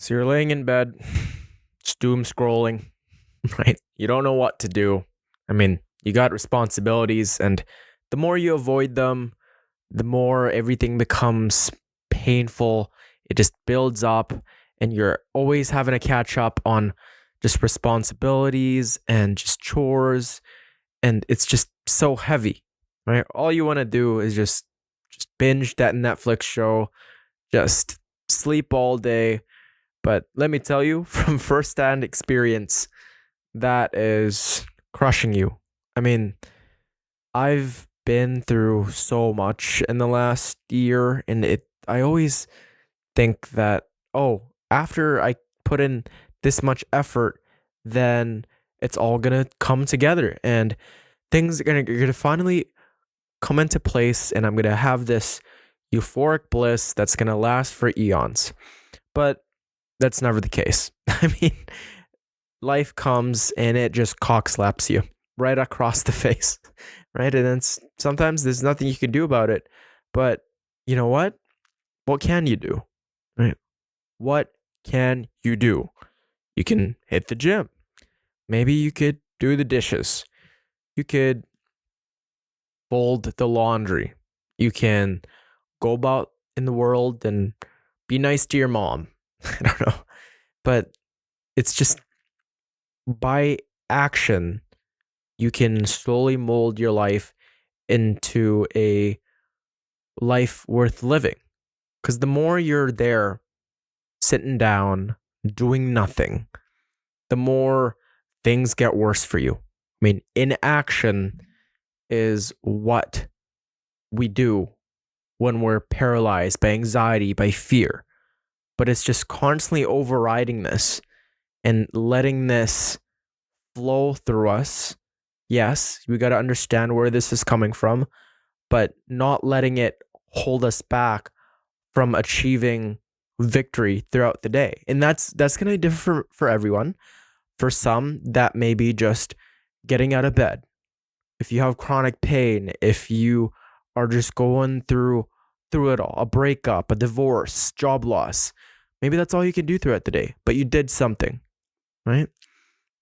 So you're laying in bed, just doom scrolling, right? You don't know what to do. I mean, you got responsibilities, and the more you avoid them, the more everything becomes painful. It just builds up, and you're always having to catch up on just responsibilities and just chores, and it's just so heavy, right? All you want to do is just binge that Netflix show, just sleep all day, but let me tell you from firsthand experience, that is crushing you. I mean, I've been through so much in the last year, and I always think that, oh, after I put in this much effort, then it's all gonna come together and things are gonna finally come into place, and I'm gonna have this euphoric bliss that's gonna last for eons. But that's never the case. I mean, life comes and it just cock slaps you right across the face, right? And then sometimes there's nothing you can do about it. But you know what? What can you do? Right? What can you do? You can hit the gym. Maybe you could do the dishes. You could fold the laundry. You can go about in the world and be nice to your mom. I don't know. But it's just by action, you can slowly mold your life into a life worth living. Because the more you're there, sitting down, doing nothing, the more things get worse for you. I mean, inaction is what we do when we're paralyzed by anxiety, by fear. But it's just constantly overriding this and letting this flow through us. Yes, we got to understand where this is coming from, but not letting it hold us back from achieving victory throughout the day. And that's going to be different for everyone. For some, that may be just getting out of bed. If you have chronic pain, if you are just going through it all, a breakup, a divorce, job loss, maybe that's all you can do throughout the day, but you did something, right?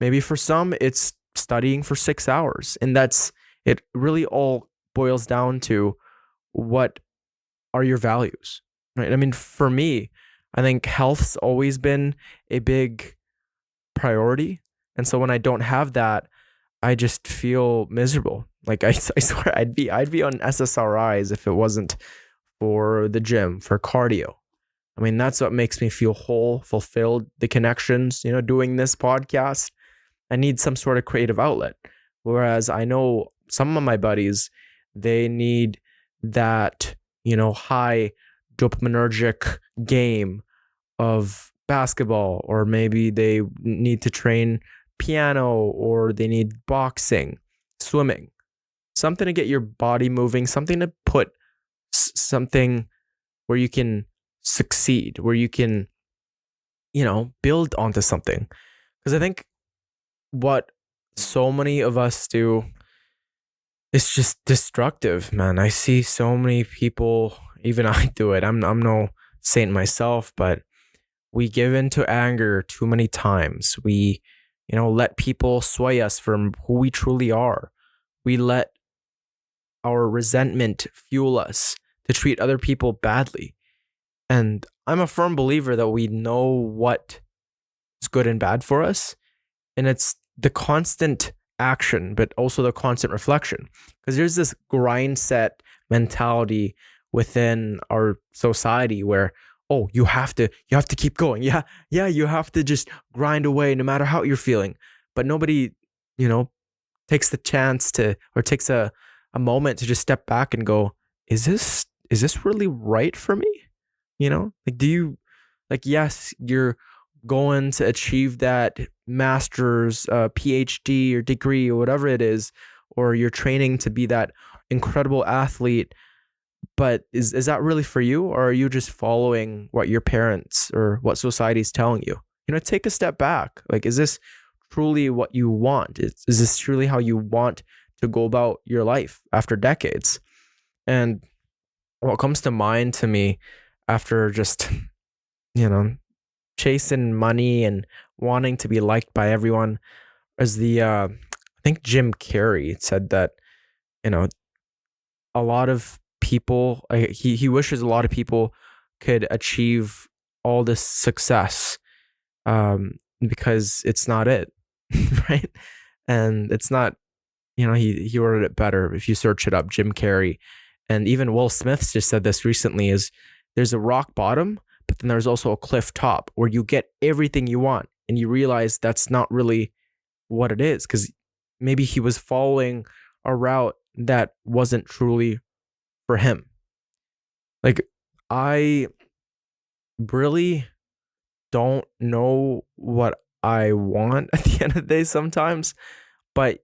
Maybe for some, it's studying for 6 hours. And it really all boils down to what are your values, right? I mean, for me, I think health's always been a big priority. And so when I don't have that, I just feel miserable. Like I swear I'd be on SSRIs if it wasn't for the gym, for cardio. I mean, that's what makes me feel whole, fulfilled, the connections, doing this podcast. I need some sort of creative outlet. Whereas I know some of my buddies, they need that, high dopaminergic game of basketball, or maybe they need to train piano, or they need boxing, swimming, something to get your body moving, something to put something where you can succeed, where you can, build onto something. Because I think what so many of us do is just destructive, man. I see so many people, even I do it. I'm no saint myself, but we give in to anger too many times. We, let people sway us from who we truly are. We let our resentment fuel us to treat other people badly. And I'm a firm believer that we know what is good and bad for us. And it's the constant action, but also the constant reflection. Because there's this grind set mentality within our society where, oh, you have to keep going. Yeah, you have to just grind away no matter how you're feeling. But nobody, takes the chance to, or takes a moment to just step back and go, is this really right for me? Like, do you, like, yes, you're going to achieve that master's, PhD or degree or whatever it is, or you're training to be that incredible athlete. But is that really for you, or are you just following what your parents or what society's telling you? Take a step back. Like, is this truly what you want? Is this truly how you want to go about your life after decades? And what comes to mind to me after just, you know, chasing money and wanting to be liked by everyone. As I think Jim Carrey said that, you know, a lot of people, he wishes a lot of people could achieve all this success, because it's not it, right? And it's not, he worded it better. If you search it up, Jim Carrey, and even Will Smith just said this recently, is there's a rock bottom, but then there's also a cliff top where you get everything you want and you realize that's not really what it is, because maybe he was following a route that wasn't truly for him. Like, I really don't know what I want at the end of the day sometimes, but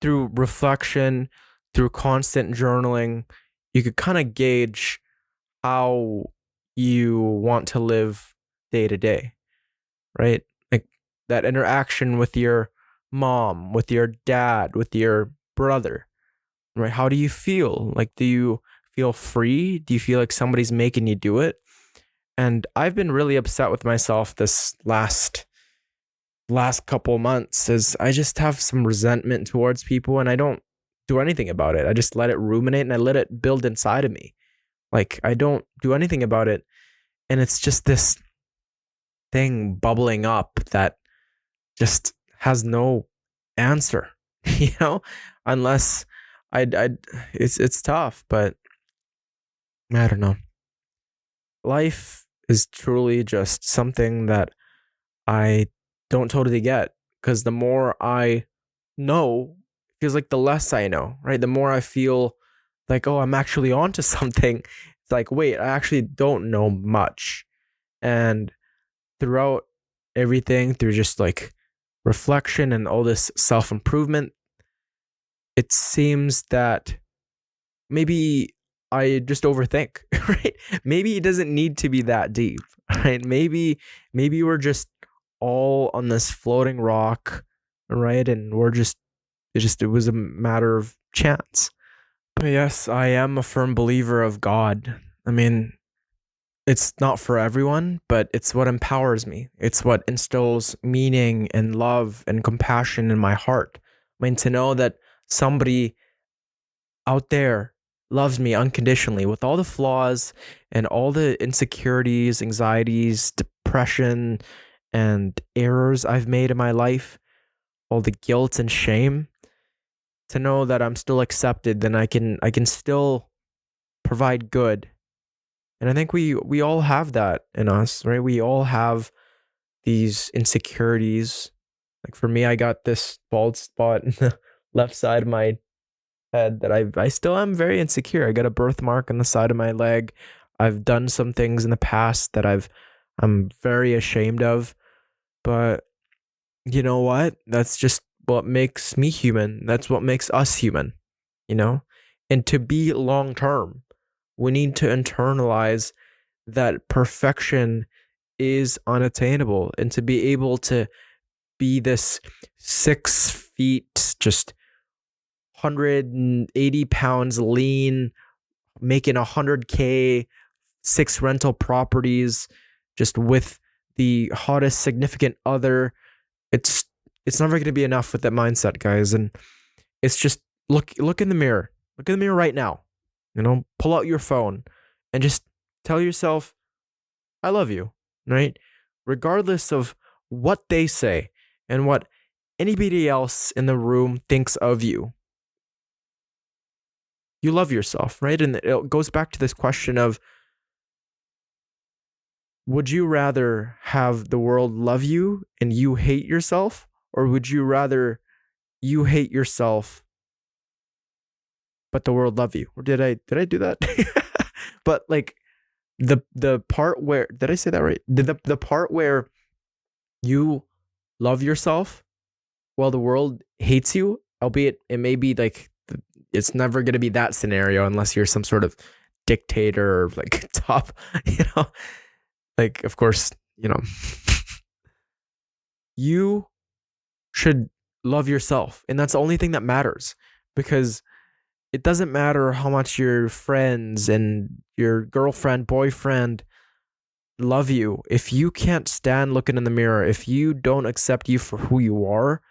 through reflection, through constant journaling, you could kind of gauge how you want to live day to day, right? Like that interaction with your mom, with your dad, with your brother, right? How do you feel? Like, do you feel free? Do you feel like somebody's making you do it? And I've been really upset with myself this last couple months, as I just have some resentment towards people and I don't do anything about it. I just let it ruminate and I let it build inside of me. Like, I don't do anything about it. And it's just this thing bubbling up that just has no answer, unless I it's tough, but I don't know. Life is truly just something that I don't totally get, because the more I know, it feels like the less I know, right? The more I feel like, oh, I'm actually onto something. It's like, wait, I actually don't know much. And throughout everything, through just like reflection and all this self improvement, it seems that maybe I just overthink, right? Maybe it doesn't need to be that deep, right? Maybe we're just all on this floating rock, right? And it was a matter of chance. But yes, I am a firm believer of God. I mean, it's not for everyone, but it's what empowers me. It's what instills meaning and love and compassion in my heart. I mean, to know that somebody out there loves me unconditionally with all the flaws and all the insecurities, anxieties, depression, and errors I've made in my life, all the guilt and shame, to know that I'm still accepted, then I can still provide good. And I think we all have that in us, right? We all have these insecurities. Like for me, I got this bald spot in the left side of my head that I still am very insecure. I got a birthmark on the side of my leg. I've done some things in the past that I'm very ashamed of. But you know what? That's just what makes me human. That's what makes us human, you know? And to be long term, we need to internalize that perfection is unattainable, and to be able to be this 6 feet, just 180 pounds lean, making 100K, 6 rental properties, just with the hottest significant other. It's never going to be enough with that mindset, guys. And it's just look in the mirror. Look in the mirror right now. Pull out your phone and just tell yourself, I love you, right? Regardless of what they say and what anybody else in the room thinks of you. You love yourself, right? And it goes back to this question of, would you rather have the world love you and you hate yourself? Or would you rather you hate yourself, but the world love you? Or did I do that? But like the part where, did I say that right? The part where you love yourself while the world hates you, albeit it may be like, it's never going to be that scenario unless you're some sort of dictator or like top, like, of course, you should love yourself. And that's the only thing that matters, because it doesn't matter how much your friends and your girlfriend, boyfriend love you, if you can't stand looking in the mirror, if you don't accept you for who you are,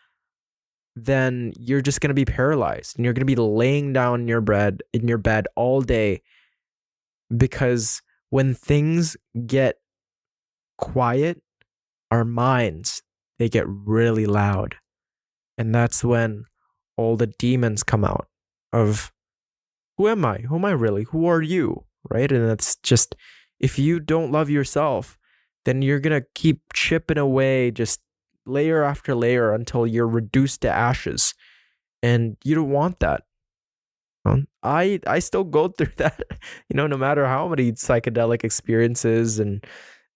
then you're just going to be paralyzed and you're going to be laying down in your bed all day, because when things get quiet, our minds, they get really loud. And that's when all the demons come out of, who am I? Who am I really? Who are you? Right? And it's just, if you don't love yourself, then you're going to keep chipping away just layer after layer until you're reduced to ashes. And you don't want that. I still go through that, no matter how many psychedelic experiences and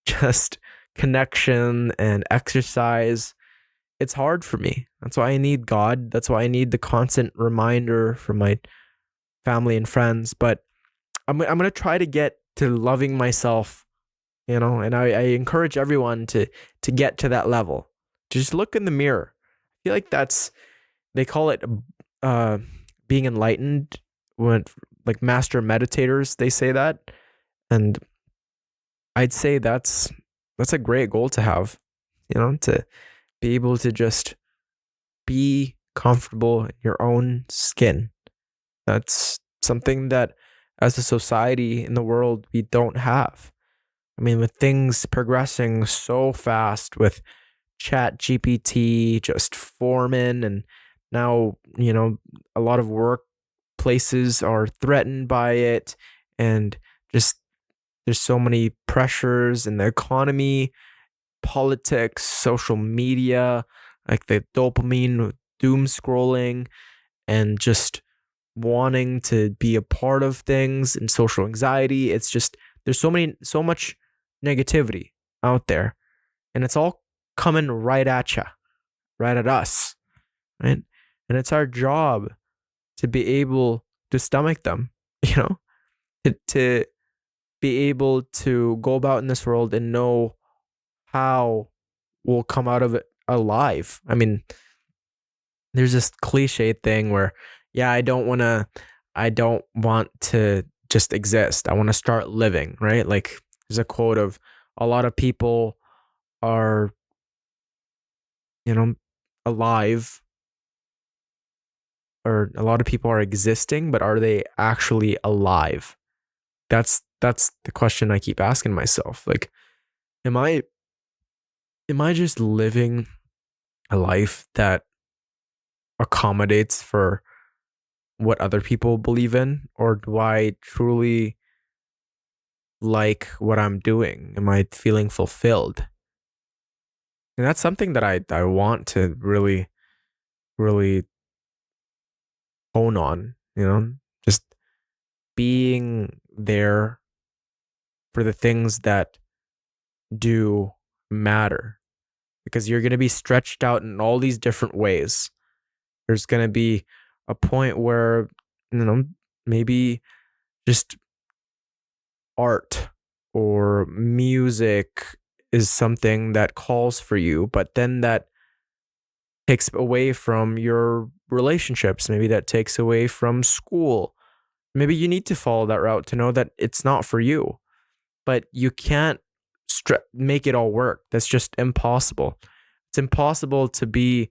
just connection and exercise. It's hard for me. That's why I need God. That's why I need the constant reminder from my family and friends. But I'm gonna try to get to loving myself, and I encourage everyone to get to that level. Just look in the mirror. I feel like they call it being enlightened, when like master meditators, they say that. And I'd say that's a great goal to have, to be able to just be comfortable in your own skin. That's something that as a society in the world we don't have. I mean, with things progressing so fast, with Chat GPT just forming, and now, a lot of workplaces are threatened by it, and just there's so many pressures in the economy, politics, social media, like the dopamine, doom scrolling, and just wanting to be a part of things, and social anxiety. It's just, there's so much negativity out there, and it's all coming right at you, right at us, right? And it's our job to be able to stomach them, to be able to go about in this world and know how we'll come out of it alive. I mean, there's this cliche thing where, yeah, I don't want to just exist. I want to start living, right? Like, there's a quote of, a lot of people are, alive, or a lot of people are existing, but are they actually alive? That's the question I keep asking myself. Like, am I just living a life that accommodates for what other people believe in, or do I truly like what I'm doing? Am I feeling fulfilled? And that's something that I want to really, really hone on, just being there for the things that do matter, because you're going to be stretched out in all these different ways. There's going to be a point where, maybe just art or music is something that calls for you, but then that takes away from your relationships. Maybe that takes away from school. Maybe you need to follow that route to know that it's not for you, but you can't make it all work. That's just impossible. It's impossible to be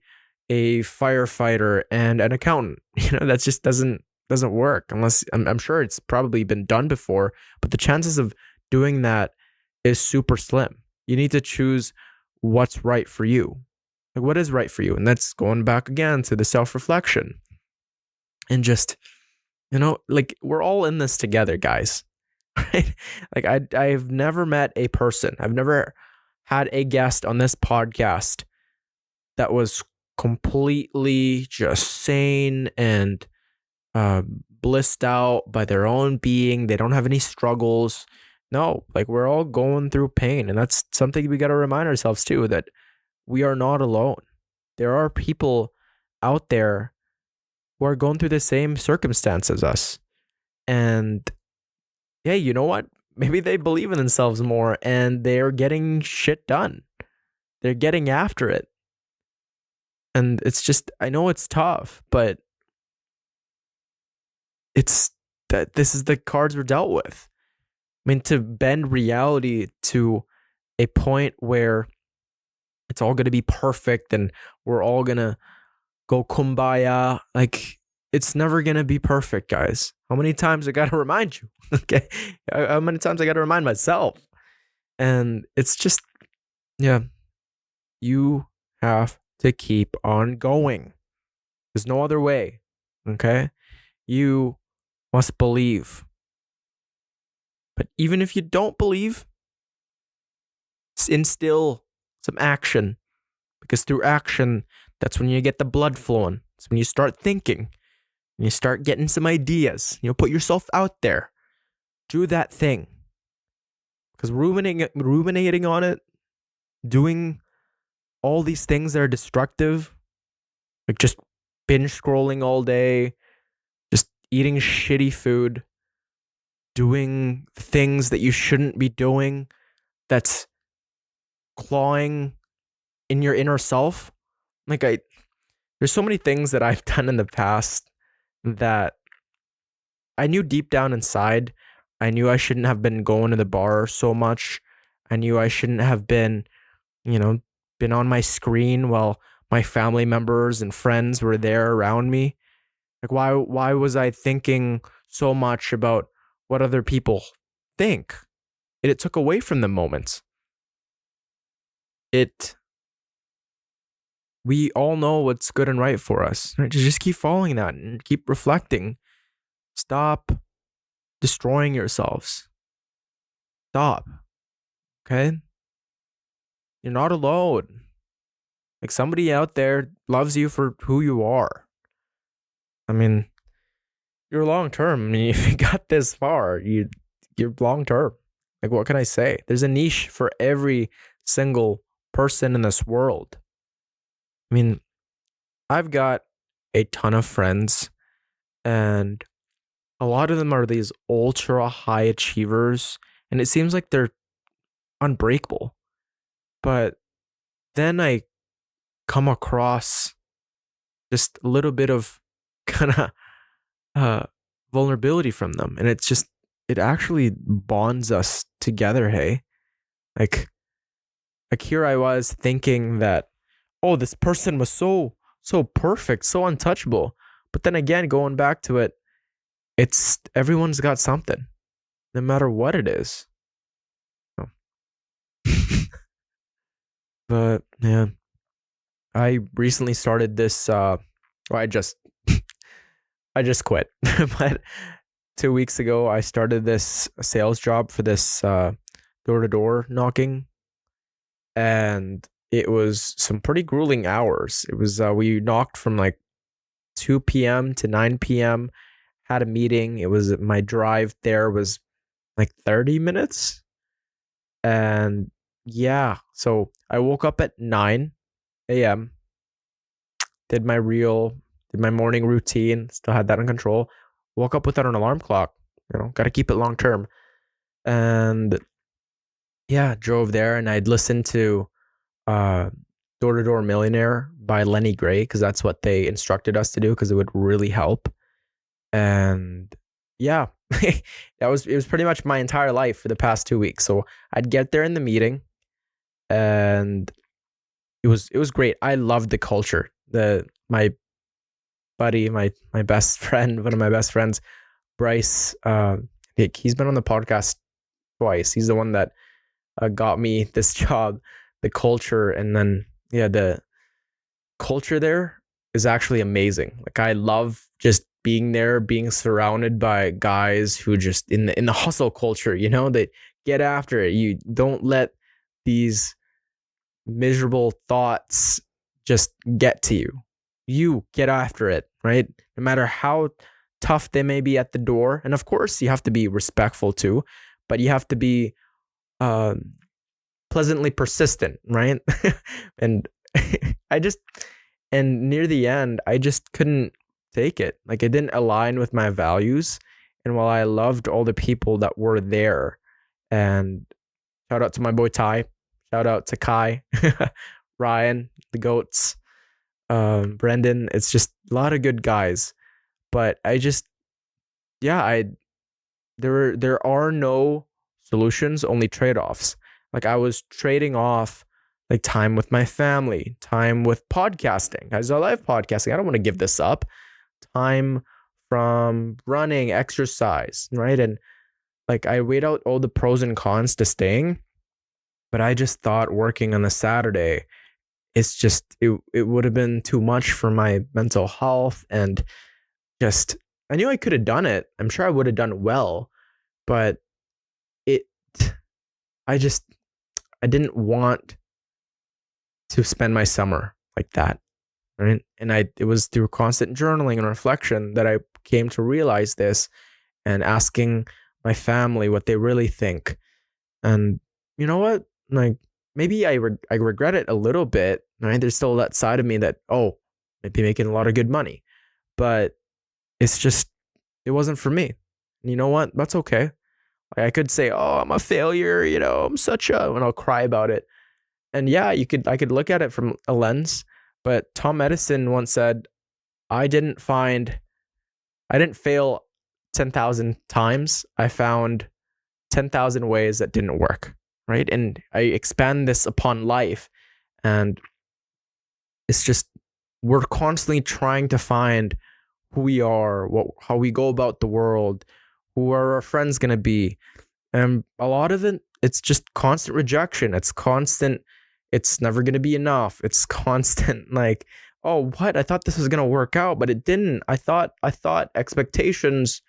a firefighter and an accountant. That just doesn't work, unless I'm sure it's probably been done before, but the chances of doing that is super slim. You need to choose what's right for you. Like, what is right for you? And that's going back again to the self-reflection. And just, like, we're all in this together, guys. Right? Like, I've never met a person, I've never had a guest on this podcast that was completely just sane and blissed out by their own being. They don't have any struggles. No, like, we're all going through pain. And that's something we got to remind ourselves too, that we are not alone. There are people out there who are going through the same circumstance as us. And hey, you know what? Maybe they believe in themselves more and they're getting shit done. They're getting after it. And it's just, I know it's tough, but it's that this is the cards we're dealt with. I mean, to bend reality to a point where it's all going to be perfect and we're all going to go kumbaya. Like, it's never going to be perfect, guys. How many times I got to remind you? Okay. How many times I got to remind myself? And it's just, yeah, you have to keep on going. There's no other way. Okay. You must believe. But even if you don't believe, instill some action, because through action, that's when you get the blood flowing. It's when you start thinking and you start getting some ideas. Put yourself out there, do that thing, because ruminating on it, doing all these things that are destructive, like just binge scrolling all day, just eating shitty food, doing things that you shouldn't be doing, that's clawing in your inner self. There's so many things that I've done in the past that I knew deep down inside. I knew I shouldn't have been going to the bar so much. I knew I shouldn't have been, been on my screen while my family members and friends were there around me. Like, why was I thinking so much about what other people think? It took away from the moment. We all know what's good and right for us, right? Just keep following that and keep reflecting. Stop destroying yourselves. Stop. Okay? You're not alone. Like, somebody out there loves you for who you are. I mean, you're long term. I mean, if you got this far, you're long term. Like, what can I say? There's a niche for every single person in this world. I mean, I've got a ton of friends, and a lot of them are these ultra high achievers, and it seems like they're unbreakable. But then I come across just a little bit of kind of vulnerability from them, and it actually bonds us together. Hey, like here I was thinking that, oh, this person was so perfect, so untouchable. But then again, going back to it, it's everyone's got something, no matter what it is. Oh. But yeah, I recently started this. I just quit. But 2 weeks ago, I started this sales job for this door-to-door knocking, and it was some pretty grueling hours. It was we knocked from like 2 p.m. to 9 p.m. Had a meeting. It was my drive there was like 30 minutes, and yeah, so I woke up at 9 a.m. Did my morning routine. Still had that in control. Woke up without an alarm clock. Got to keep it long term. And yeah, drove there, and I'd listened to Door to Door Millionaire by Lenny Gray, because that's what they instructed us to do, because it would really help. And yeah, it was pretty much my entire life for the past 2 weeks. So I'd get there in the meeting, and it was great. I loved the culture. My buddy, my best friend, one of my best friends, Bryce, he's been on the podcast twice. He's the one that got me this job. The culture, and then the culture there is actually amazing. Like, I love just being there, being surrounded by guys who just in the hustle culture, that get after it. You don't let these miserable thoughts just get to you. You get after it, right? No matter how tough they may be at the door. And of course, you have to be respectful too, but you have to be pleasantly persistent, right? And and near the end, I just couldn't take it. Like, it didn't align with my values. And while I loved all the people that were there, and shout out to my boy Ty, shout out to Kai, Ryan, the goats, Brendan, it's just a lot of good guys. But there are no solutions, only trade-offs. Like I was trading off like time with my family, time with podcasting. As I love podcasting, I don't want to give this up. Time from running, exercise, right? And like I weighed out all the pros and cons to staying, but I just thought working on a Saturday, it would have been too much for my mental health and just I knew I could have done it. I'm sure I would have done well, but it I just I didn't want to spend my summer like that. Right. And it was through constant journaling and reflection that I came to realize this and asking my family what they really think. And you know what? Like maybe I regret it a little bit. Right. There's still that side of me that, oh, maybe making a lot of good money. But it's just, it wasn't for me. And you know what? That's okay. Like I could say, oh, I'm a failure, I'm such a, and I'll cry about it. And yeah, I could look at it from a lens, but Tom Edison once said, I didn't fail 10,000 times. I found 10,000 ways that didn't work, right? And I expand this upon life. And it's just, we're constantly trying to find who we are, how we go about the world, who are our friends going to be. And a lot of it, it's just constant rejection. It's never going to be enough. It's constant like, oh, what? I thought this was going to work out, but it didn't. I thought expectations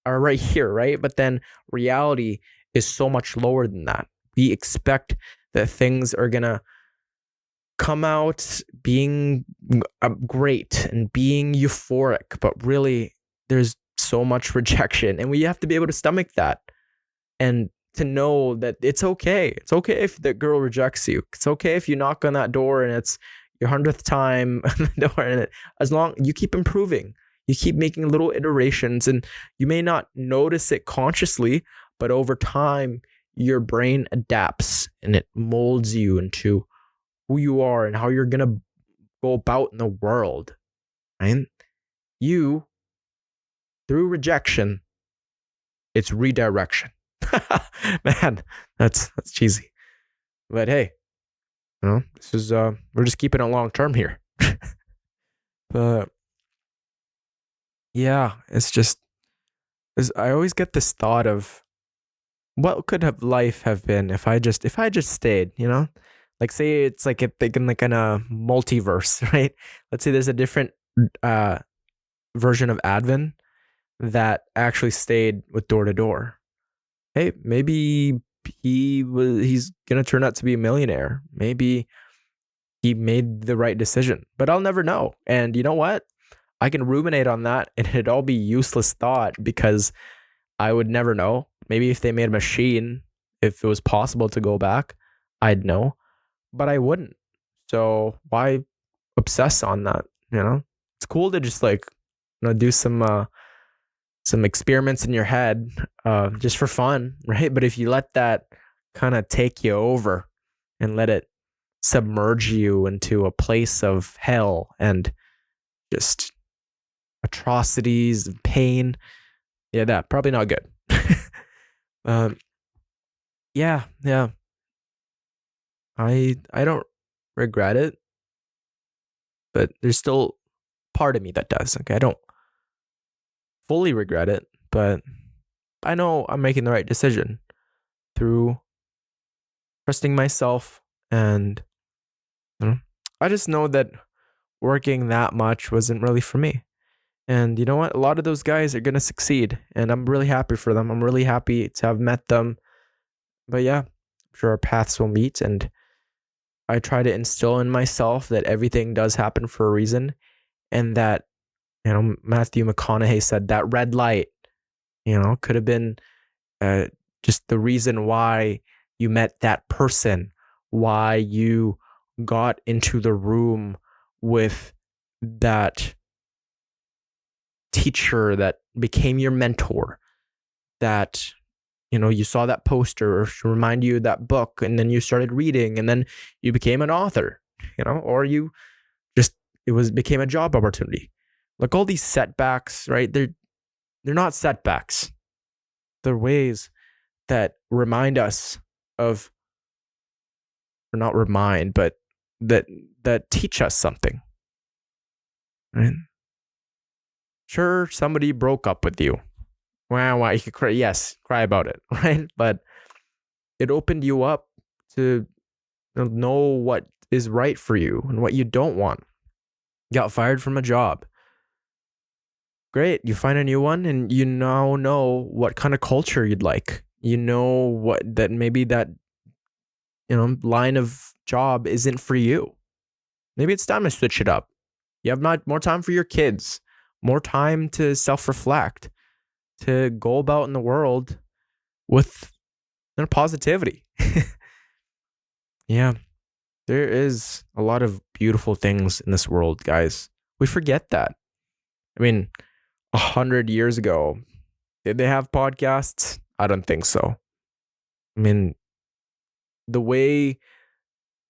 are right here, right? But then reality is so much lower than that. We expect that things are going to come out being great and being euphoric, but really there's so much rejection, and we have to be able to stomach that and to know that it's okay. It's okay if the girl rejects you. It's okay if you knock on that door and it's your 100th time on the door, and as long you keep improving, you keep making little iterations, and you may not notice it consciously, but over time your brain adapts and it molds you into who you are and how you're going to go about in the world, right? You, through rejection, it's redirection. Man, that's cheesy. But hey, this is we're just keeping it long term here. But yeah, I always get this thought of what could have life have been if I just stayed, Like say it's like in like in a multiverse, right? Let's say there's a different version of Advin that actually stayed with door to door. Hey, maybe he's gonna turn out to be a millionaire. Maybe he made the right decision, but I'll never know. And you know what? I can ruminate on that and it'd all be useless thought because I would never know. Maybe if they made a machine, if it was possible to go back, I'd know, but I wouldn't. So why obsess on that? It's cool to just like, do some experiments in your head, just for fun, right? But if you let that kind of take you over and let it submerge you into a place of hell and just atrocities and pain, yeah, that probably not good. Yeah. I don't regret it, but there's still part of me that does. Okay, I don't fully regret it, but I know I'm making the right decision through trusting myself, and I just know that working that much wasn't really for me. And you know what? A lot of those guys are going to succeed, and I'm really happy for them. I'm really happy to have met them. But yeah, I'm sure our paths will meet, and I try to instill in myself that everything does happen for a reason, and that, Matthew McConaughey said that red light, could have been just the reason why you met that person, why you got into the room with that teacher that became your mentor, that you saw that poster to remind you of that book, and then you started reading, and then you became an author, or you just became a job opportunity. Like all these setbacks, right? They're not setbacks. They're ways that remind us of or not remind, but that teach us something, right? Sure, somebody broke up with you. Wow, you could cry. Yes, cry about it, right? But it opened you up to know what is right for you and what you don't want. Got fired from a job. Great, you find a new one, and you now know what kind of culture you'd like. You know what that maybe that line of job isn't for you. Maybe it's time to switch it up. You have more time for your kids, more time to self-reflect, to go about in the world with positivity. Yeah, there is a lot of beautiful things in this world, guys. We forget that. I mean, 100 years ago, did they have podcasts? I don't think so. I mean, the way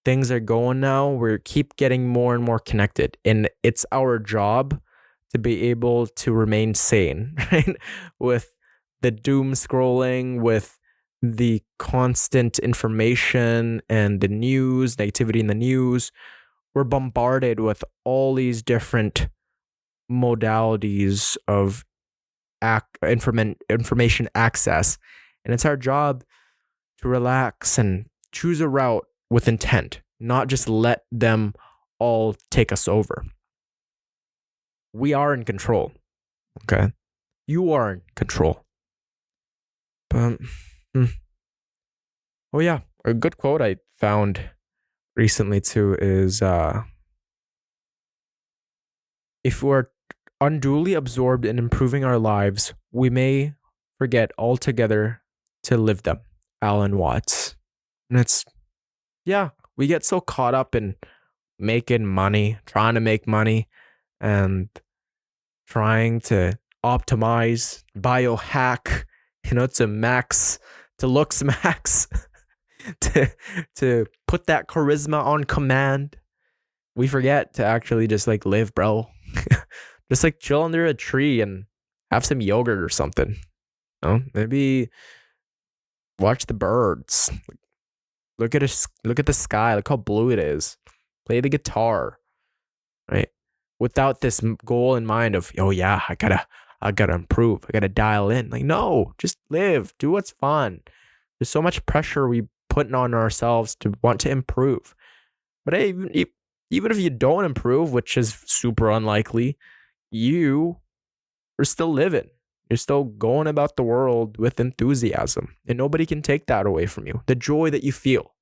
things are going now, we keep getting more and more connected, and it's our job to be able to remain sane, right? With the doom scrolling, with the constant information and the news, negativity in the news, we're bombarded with all these different modalities of information access. And it's our job to relax and choose a route with intent, not just let them all take us over. We are in control. Okay. You are in control. But, oh yeah, a good quote I found recently too is if we're unduly absorbed in improving our lives, we may forget altogether to live them. Alan Watts. And it's, yeah, we get so caught up in making money, trying to make money, and trying to optimize, biohack, to looks max, to put that charisma on command. We forget to actually just like live, bro. Just like chill under a tree and have some yogurt or something. Maybe watch the birds. Look at the sky. Look how blue it is. Play the guitar, right? Without this goal in mind of, oh yeah, I gotta improve. I gotta dial in. Like, no, just live. Do what's fun. There's so much pressure we putting on ourselves to want to improve. But hey, even if you don't improve, which is super unlikely, you are still living. You're still going about the world with enthusiasm, and nobody can take that away from you. The joy that you feel.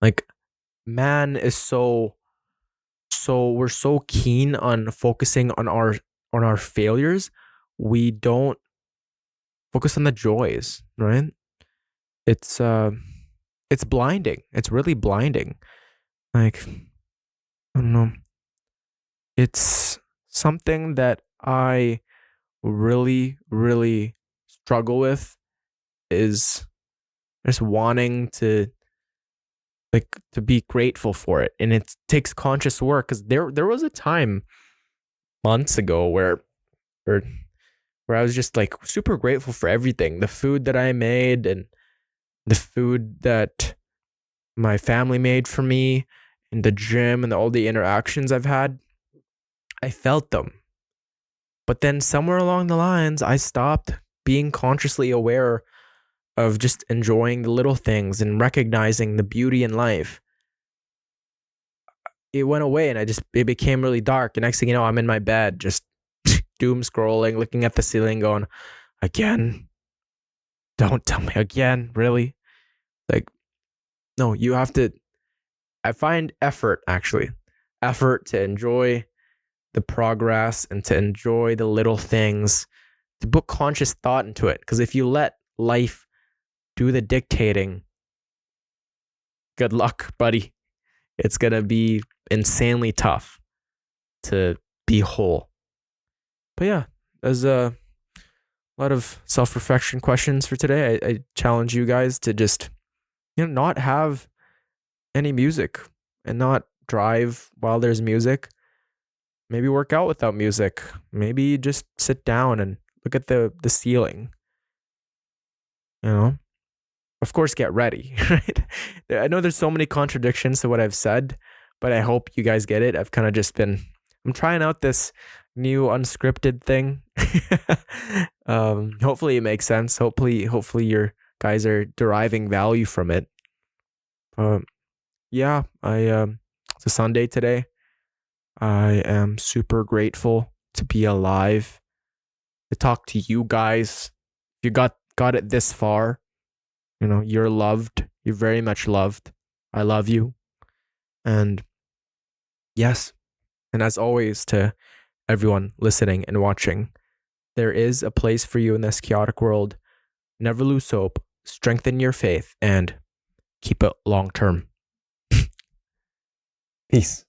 Like, man is so we're so keen on focusing on our failures, we don't focus on the joys, right? It's blinding. It's really blinding. Like, I don't know. It's something that I really, really struggle with, is just wanting to be grateful for it. And it takes conscious work, because there was a time months ago where I was just like super grateful for everything. The food that I made, and the food that my family made for me, and the gym, and all the interactions I've had. I felt them. But then somewhere along the lines, I stopped being consciously aware of just enjoying the little things and recognizing the beauty in life. It went away, and it became really dark. And next thing you know, I'm in my bed, just doom scrolling, looking at the ceiling, going, again? Don't tell me again, really? Like, no, you have to. I find effort to enjoy the progress and to enjoy the little things, to put conscious thought into it. Because if you let life do the dictating, good luck, buddy. It's going to be insanely tough to be whole. But yeah, there's a lot of self-reflection questions for today. I challenge you guys to just, not have any music and not drive while there's music. Maybe work out without music. Maybe just sit down and look at the ceiling. of course, get ready, right? I know there's so many contradictions to what I've said, but I hope you guys get it. I've kind of just been, I'm trying out this new unscripted thing. Hopefully it makes sense. Hopefully your guys are deriving value from it. Yeah, it's a Sunday today. I am super grateful to be alive, to talk to you guys. If you got it this far, you're loved. You're very much loved. I love you. And yes, and as always, to everyone listening and watching, there is a place for you in this chaotic world. Never lose hope, strengthen your faith, and keep it long term. Peace.